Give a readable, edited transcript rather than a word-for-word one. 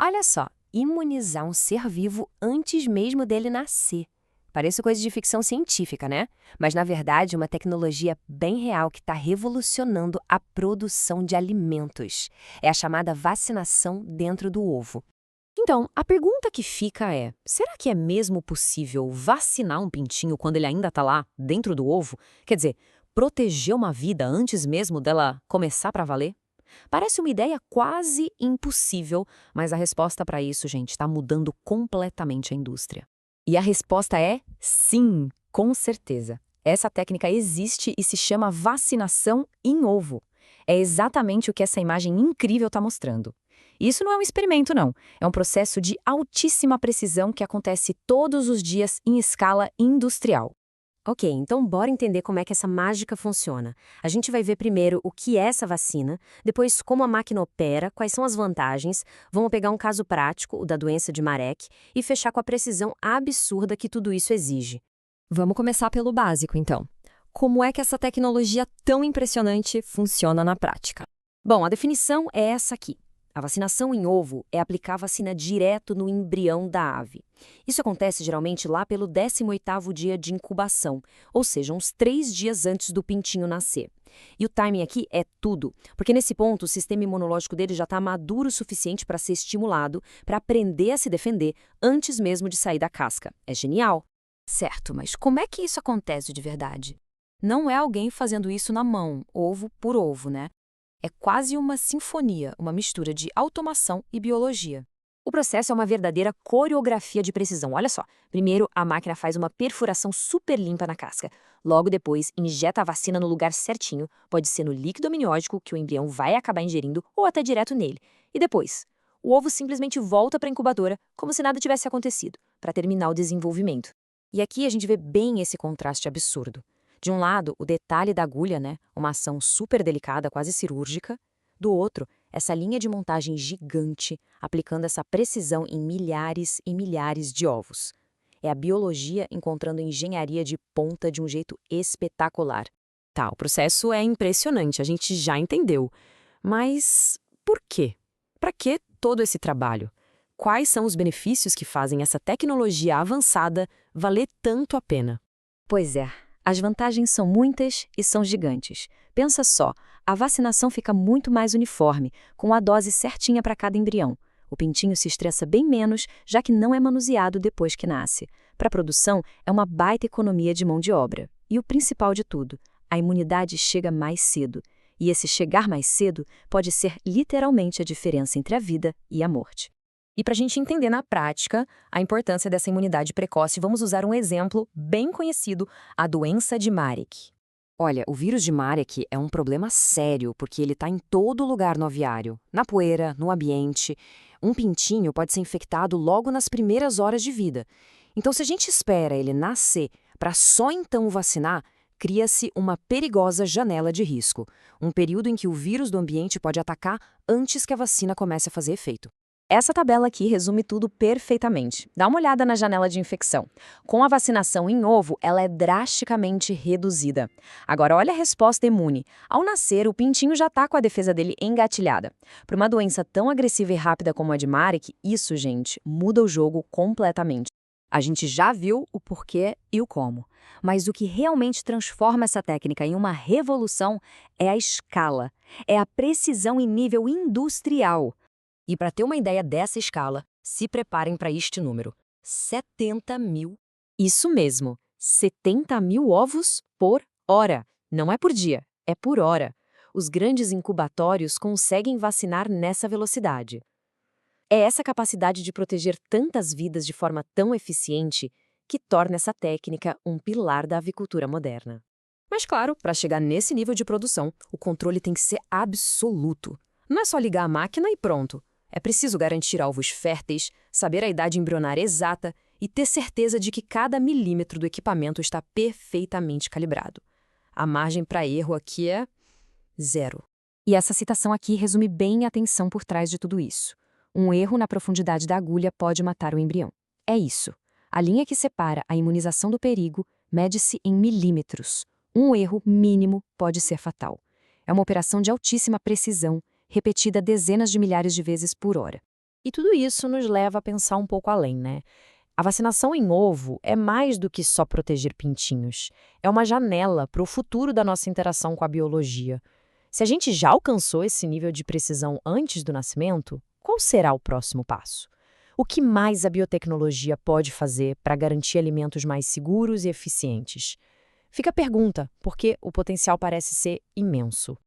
Olha só, imunizar um ser vivo antes mesmo dele nascer. Parece coisa de ficção científica, né? Mas, na verdade, é uma tecnologia bem real que está revolucionando a produção de alimentos. É a chamada vacinação dentro do ovo. Então, a pergunta que fica é: será que é mesmo possível vacinar um pintinho quando ele ainda está lá, dentro do ovo? Quer dizer, proteger uma vida antes mesmo dela começar para valer? Parece uma ideia quase impossível, mas a resposta para isso, gente, está mudando completamente a indústria. E a resposta é sim, com certeza. Essa técnica existe e se chama vacinação em ovo. É exatamente o que essa imagem incrível está mostrando. Isso não é um experimento, não. É um processo de altíssima precisão que acontece todos os dias em escala industrial. Ok, então bora entender como é que essa mágica funciona. A gente vai ver primeiro o que é essa vacina, depois como a máquina opera, quais são as vantagens, vamos pegar um caso prático, o da doença de Marek, e fechar com a precisão absurda que tudo isso exige. Vamos começar pelo básico, então. Como é que essa tecnologia tão impressionante funciona na prática? Bom, a definição é essa aqui. A vacinação em ovo é aplicar a vacina direto no embrião da ave. Isso acontece geralmente lá pelo 18º dia de incubação, ou seja, uns 3 dias antes do pintinho nascer. E o timing aqui é tudo, porque nesse ponto o sistema imunológico dele já está maduro o suficiente para ser estimulado, para aprender a se defender antes mesmo de sair da casca. É genial. Certo, mas como é que isso acontece de verdade? Não é alguém fazendo isso na mão, ovo por ovo, né? É quase uma sinfonia, uma mistura de automação e biologia. O processo é uma verdadeira coreografia de precisão. Olha só, primeiro a máquina faz uma perfuração super limpa na casca. Logo depois, injeta a vacina no lugar certinho, pode ser no líquido amniótico que o embrião vai acabar ingerindo ou até direto nele. E depois, o ovo simplesmente volta para a incubadora como se nada tivesse acontecido, para terminar o desenvolvimento. E aqui a gente vê bem esse contraste absurdo. De um lado, o detalhe da agulha, né? Uma ação super delicada, quase cirúrgica. Do outro, essa linha de montagem gigante, aplicando essa precisão em milhares e milhares de ovos. É a biologia encontrando engenharia de ponta de um jeito espetacular. Tá, o processo é impressionante, a gente já entendeu. Mas por quê? Para que todo esse trabalho? Quais são os benefícios que fazem essa tecnologia avançada valer tanto a pena? Pois é. As vantagens são muitas e são gigantes. Pensa só, a vacinação fica muito mais uniforme, com a dose certinha para cada embrião. O pintinho se estressa bem menos, já que não é manuseado depois que nasce. Para a produção, é uma baita economia de mão de obra. E o principal de tudo, a imunidade chega mais cedo. E esse chegar mais cedo pode ser literalmente a diferença entre a vida e a morte. E para a gente entender na prática a importância dessa imunidade precoce, vamos usar um exemplo bem conhecido, a doença de Marek. Olha, o vírus de Marek é um problema sério, porque ele está em todo lugar no aviário, na poeira, no ambiente. Um pintinho pode ser infectado logo nas primeiras horas de vida. Então, se a gente espera ele nascer para só então o vacinar, cria-se uma perigosa janela de risco, um período em que o vírus do ambiente pode atacar antes que a vacina comece a fazer efeito. Essa tabela aqui resume tudo perfeitamente. Dá uma olhada na janela de infecção. Com a vacinação em ovo, ela é drasticamente reduzida. Agora, olha a resposta imune. Ao nascer, o pintinho já está com a defesa dele engatilhada. Para uma doença tão agressiva e rápida como a de Marek, isso, gente, muda o jogo completamente. A gente já viu o porquê e o como. Mas o que realmente transforma essa técnica em uma revolução é a escala. É a precisão em nível industrial. E para ter uma ideia dessa escala, se preparem para este número: 70 mil. Isso mesmo, 70 mil ovos por hora. Não é por dia, é por hora. Os grandes incubatórios conseguem vacinar nessa velocidade. É essa capacidade de proteger tantas vidas de forma tão eficiente que torna essa técnica um pilar da avicultura moderna. Mas claro, para chegar nesse nível de produção, o controle tem que ser absoluto. Não é só ligar a máquina e pronto. É preciso garantir alvos férteis, saber a idade embrionária exata e ter certeza de que cada milímetro do equipamento está perfeitamente calibrado. A margem para erro aqui é zero. E essa citação aqui resume bem a tensão por trás de tudo isso. Um erro na profundidade da agulha pode matar o embrião. É isso. A linha que separa a imunização do perigo mede-se em milímetros. Um erro mínimo pode ser fatal. É uma operação de altíssima precisão, repetida dezenas de milhares de vezes por hora. E tudo isso nos leva a pensar um pouco além, né? A vacinação em ovo é mais do que só proteger pintinhos. É uma janela para o futuro da nossa interação com a biologia. Se a gente já alcançou esse nível de precisão antes do nascimento, qual será o próximo passo? O que mais a biotecnologia pode fazer para garantir alimentos mais seguros e eficientes? Fica a pergunta, porque o potencial parece ser imenso.